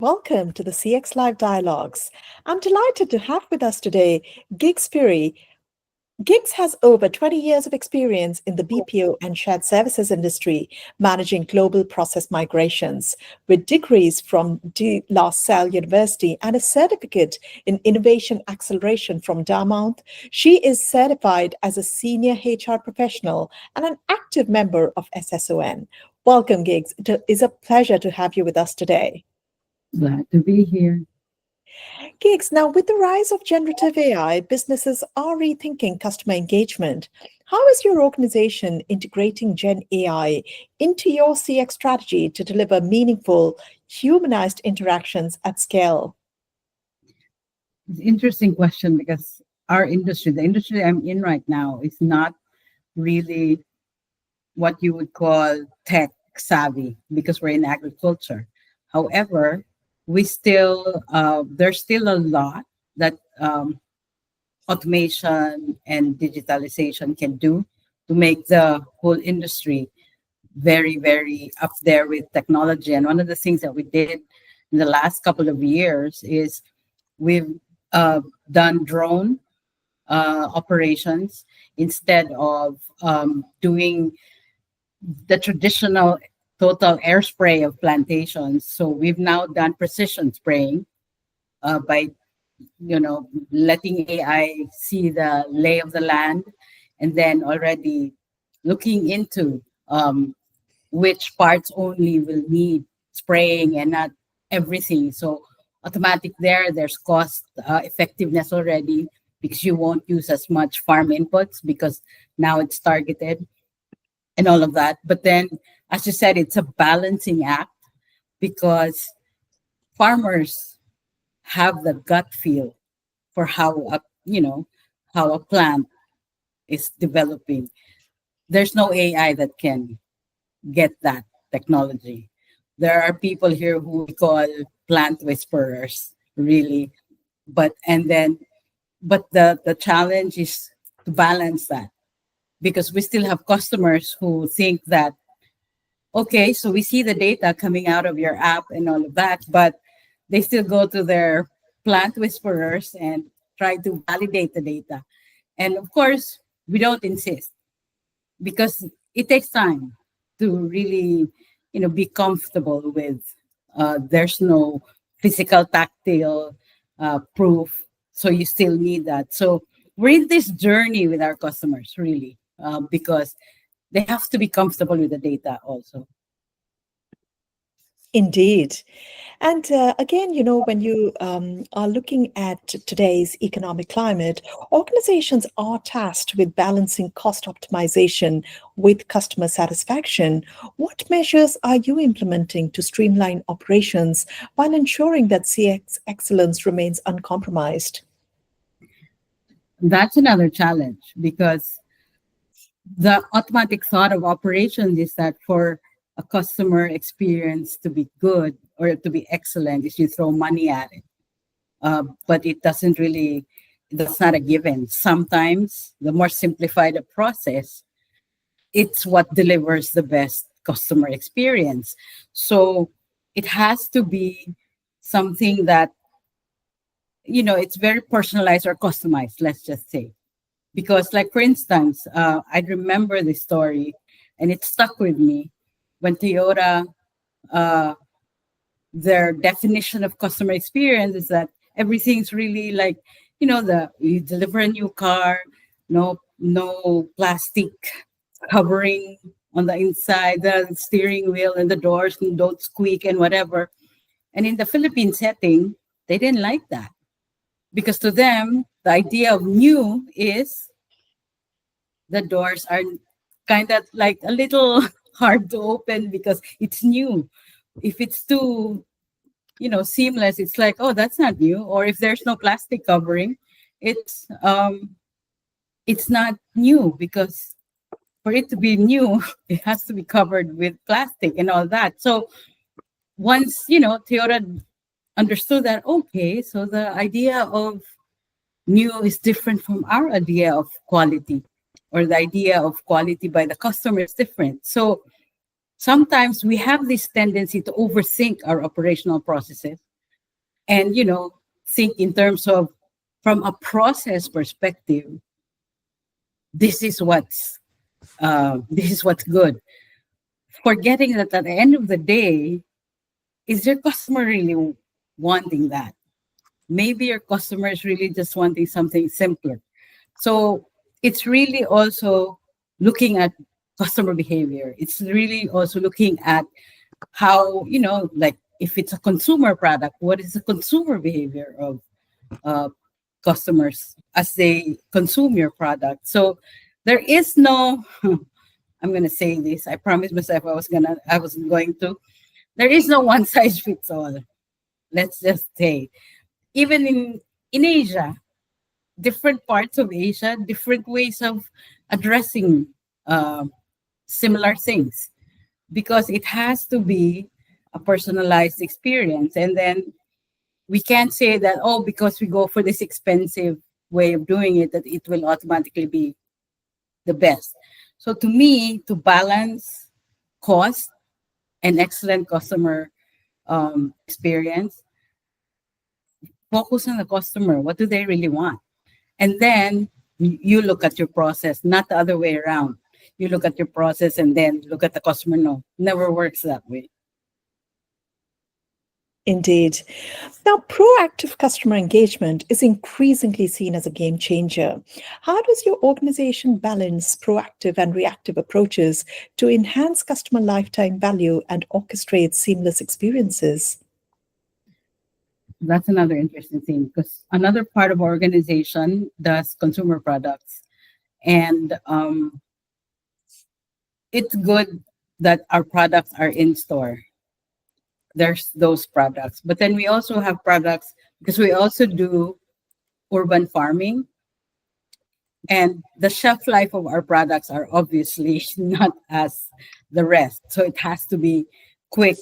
Welcome to the CX Live Dialogues. I'm delighted to have with us today Gigs Fury. Gigs has over 20 years of experience in the BPO and shared services industry, managing global process migrations. With degrees from De La Salle University and a certificate in innovation acceleration from Dartmouth, she is certified as a senior HR professional and an active member of SSON. Welcome, Gigs. It is a pleasure to have you with us today. Glad to be here. Gigs, now with the rise of generative AI, businesses are rethinking customer engagement. How is your organization integrating Gen AI into your CX strategy to deliver meaningful, humanized interactions at scale? It's an interesting question because our industry, the industry I'm in right now, is not really what you would call tech savvy because we're in agriculture. However, we still there's still a lot that automation and digitalization can do to make the whole industry very, very up there with technology. And one of the things that we did in the last couple of years is we've done drone operations instead of doing the traditional total air spray of plantations. So we've now done precision spraying by letting AI see the lay of the land, and then already looking into which parts only will need spraying and not everything. So automatic there's cost effectiveness already because you won't use as much farm inputs because now it's targeted and all of that. But then, as you said, it's a balancing act because farmers have the gut feel for how a plant is developing. There's no AI that can get that technology. There are people here who we call plant whisperers, really. But the challenge is to balance that because we still have customers who think that, okay, so we see the data coming out of your app and all of that, but they still go to their plant whisperers and try to validate the data. And of course, we don't insist because it takes time to really, be comfortable with. There's no physical, tactile proof, so you still need that. So we're in this journey with our customers, really, because they have to be comfortable with the data also. Indeed. And again, when you are looking at today's economic climate, organizations are tasked with balancing cost optimization with customer satisfaction. What measures are you implementing to streamline operations while ensuring that CX excellence remains uncompromised? That's another challenge because the automatic thought of operations is that for a customer experience to be good or to be excellent is you throw money at it. But that's not a given. Sometimes the more simplified the process, it's what delivers the best customer experience. So it has to be something that, it's very personalized or customized, let's just say. Because, like, for instance, I remember this story and it stuck with me when Toyota, their definition of customer experience is that everything's really like, you deliver a new car, no plastic covering on the inside, the steering wheel and the doors don't squeak and whatever. And in the Philippine setting, they didn't like that because to them, the idea of new is the doors are kind of like a little hard to open because it's new. If it's too, seamless, it's like, oh, that's not new. Or if there's no plastic covering, it's not new because for it to be new, it has to be covered with plastic and all that. So once, Toyota understood that, okay, so the idea of new is different from our idea of quality, or the idea of quality by the customer is different. So sometimes we have this tendency to overthink our operational processes and think in terms of, from a process perspective, this is what's good. Forgetting that at the end of the day, is your customer really wanting that? Maybe your customer is really just wanting something simpler. So it's really also looking at customer behavior. It's really also looking at how, like if it's a consumer product, what is the consumer behavior of uh, customers as they consume your product? So there is no, I'm going to say this. I promised myself I wasn't going to. There is no one size fits all. Let's just say, even in Asia, different parts of Asia, different ways of addressing uh, similar things, because it has to be a personalized experience. And then we can't say that, oh, because we go for this expensive way of doing it, that it will automatically be the best. So to me, to balance cost and excellent customer experience, focus on the customer. What do they really want? And then you look at your process, not the other way around. You look at your process and then look at the customer. No, never works that way. Indeed. Now, proactive customer engagement is increasingly seen as a game changer. How does your organization balance proactive and reactive approaches to enhance customer lifetime value and orchestrate seamless experiences? That's another interesting thing, because another part of our organization does consumer products. And it's good that our products are in store. There's those products. But then we also have products, because we also do urban farming. And the shelf life of our products are obviously not as the rest. So it has to be quick.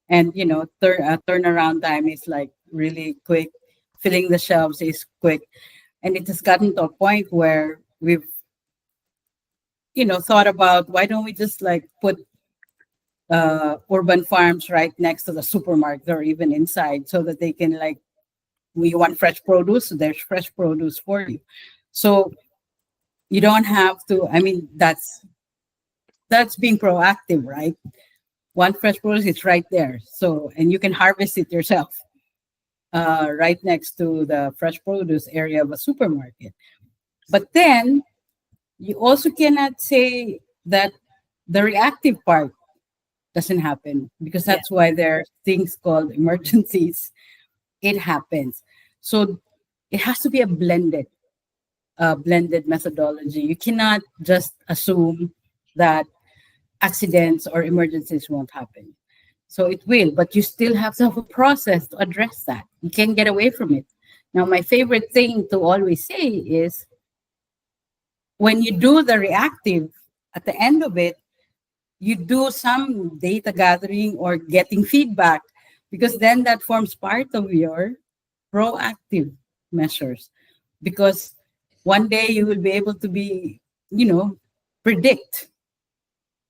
And, turnaround time is like really quick. Filling the shelves is quick. And it has gotten to a point where we've, thought about, why don't we just like put urban farms right next to the supermarket or even inside, so that they can, like, we want fresh produce, so there's fresh produce for you. So you don't have to, I mean, that's being proactive, right? One fresh produce, it's right there. So, and you can harvest it yourself right next to the fresh produce area of a supermarket. But then you also cannot say that the reactive part doesn't happen, because Yeah. that's why there are things called emergencies. It happens. So it has to be a blended methodology. You cannot just assume that accidents or emergencies won't happen. So it will, but you still have to have a process to address that. You can't get away from it. Now, my favorite thing to always say is, when you do the reactive, at the end of it, you do some data gathering or getting feedback, because then that forms part of your proactive measures. Because one day you will be able to be, predict,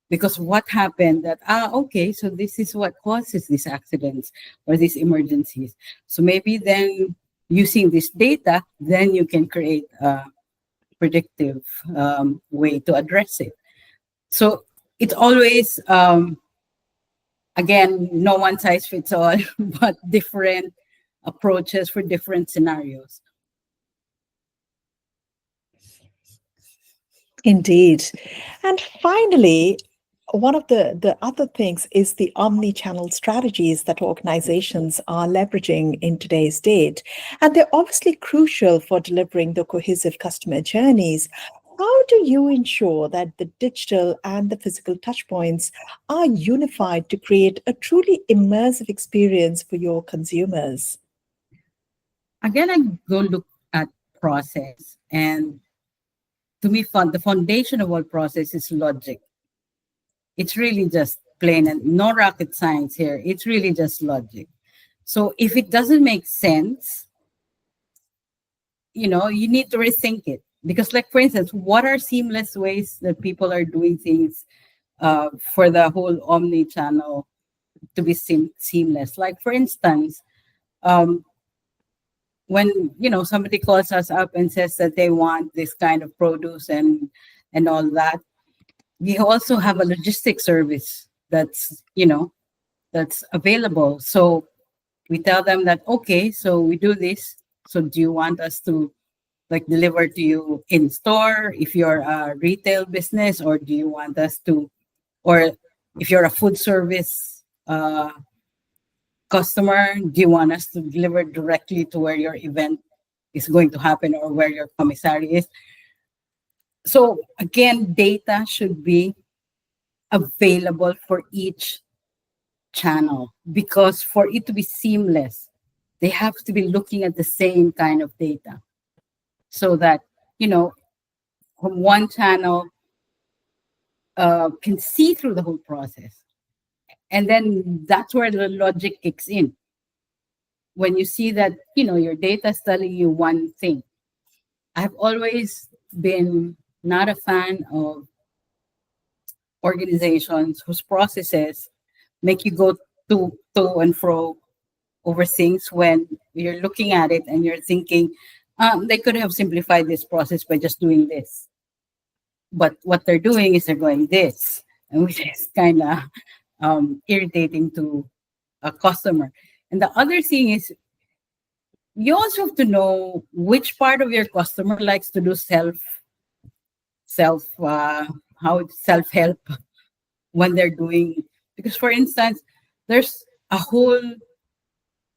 because what happened, that okay, so this is what causes these accidents or these emergencies. So maybe then, using this data, then you can create a predictive way to address it. So it's always, again, no one size fits all, but different approaches for different scenarios. Indeed. And finally, one of the other things is the omni-channel strategies that organizations are leveraging in today's date. And they're obviously crucial for delivering the cohesive customer journeys. How do you ensure that the digital and the physical touchpoints are unified to create a truly immersive experience for your consumers? Again, I go look at process, and to me, the foundation of all process is logic. It's really just plain, and no rocket science here. It's really just logic. So if it doesn't make sense, you need to rethink it. Because, like, for instance, what are seamless ways that people are doing things for the whole omni channel to be seamless? Like, for instance, when somebody calls us up and says that they want this kind of produce and all that, we also have a logistics service that's available. So we tell them that, okay, so we do this. So do you want us to like deliver to you in store if you're a retail business, or do you want us to, or if you're a food service customer, do you want us to deliver directly to where your event is going to happen or where your commissary is? So again, data should be available for each channel, because for it to be seamless, they have to be looking at the same kind of data, so that from one channel can see through the whole process. And then that's where the logic kicks in. When you see that your data is telling you one thing. I've always been not a fan of organizations whose processes make you go to and fro over things, when you're looking at it and you're thinking, they could have simplified this process by just doing this. But what they're doing is they're going this, and which is kind of irritating to a customer. And the other thing is, you also have to know which part of your customer likes to do self help when they're doing. Because for instance, there's a whole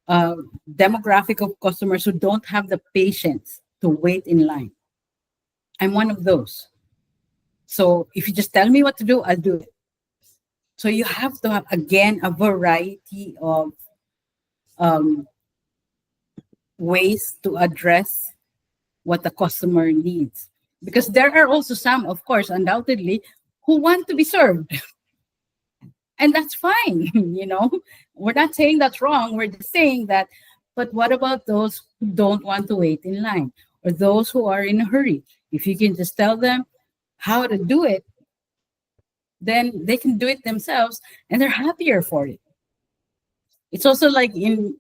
demographic of customers who don't have the patience to wait in line. I'm one of those. So if you just tell me what to do, I'll do it. So you have to have, again, a variety of ways to address what the customer needs. Because there are also some, of course, undoubtedly, who want to be served. And that's fine, We're not saying that's wrong. We're just saying that, but what about those who don't want to wait in line, or those who are in a hurry? If you can just tell them how to do it, then they can do it themselves and they're happier for it. It's also like in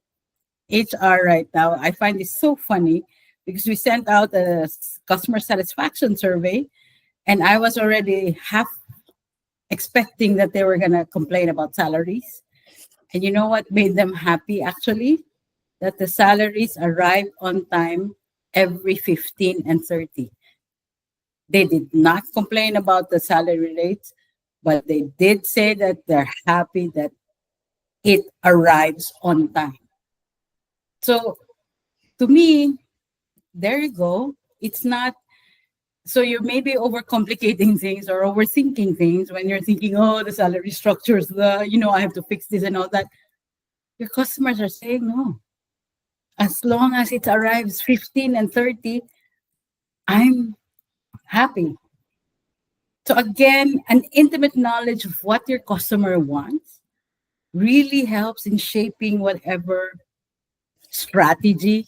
HR right now. I find this so funny because we sent out a customer satisfaction survey, and I was already half expecting that they were going to complain about salaries. And you know what made them happy, actually? That the salaries arrive on time every 15 and 30. They did not complain about the salary rates, but they did say that they're happy that it arrives on time. So to me, there you go. It's not, so you're maybe overcomplicating things or overthinking things when you're thinking, oh, the salary structures, I have to fix this and all that. Your customers are saying no. As long as it arrives 15 and 30, I'm happy. So again, an intimate knowledge of what your customer wants really helps in shaping whatever strategy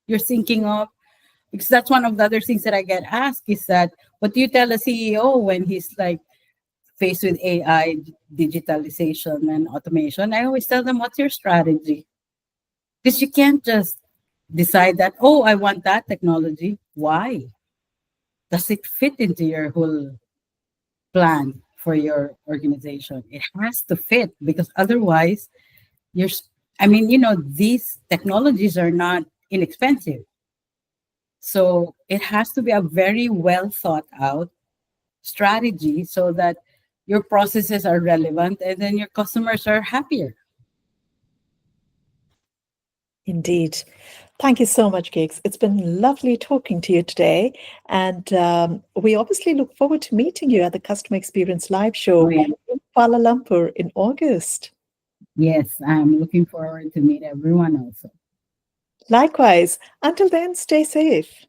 you're thinking of. Because that's one of the other things that I get asked is that, what do you tell a CEO when he's like faced with AI, digitalization, and automation? I always tell them, what's your strategy? Because you can't just decide that, oh, I want that technology. Why? Does it fit into your whole plan for your organization? It has to fit, because otherwise these technologies are not inexpensive. So it has to be a very well thought out strategy so that your processes are relevant and then your customers are happier. Indeed. Thank you so much, Gigs. It's been lovely talking to you today. And we obviously look forward to meeting you at the Customer Experience Live Show in Kuala Lumpur in August. Yes, I'm looking forward to meet everyone also. Likewise. Until then, stay safe.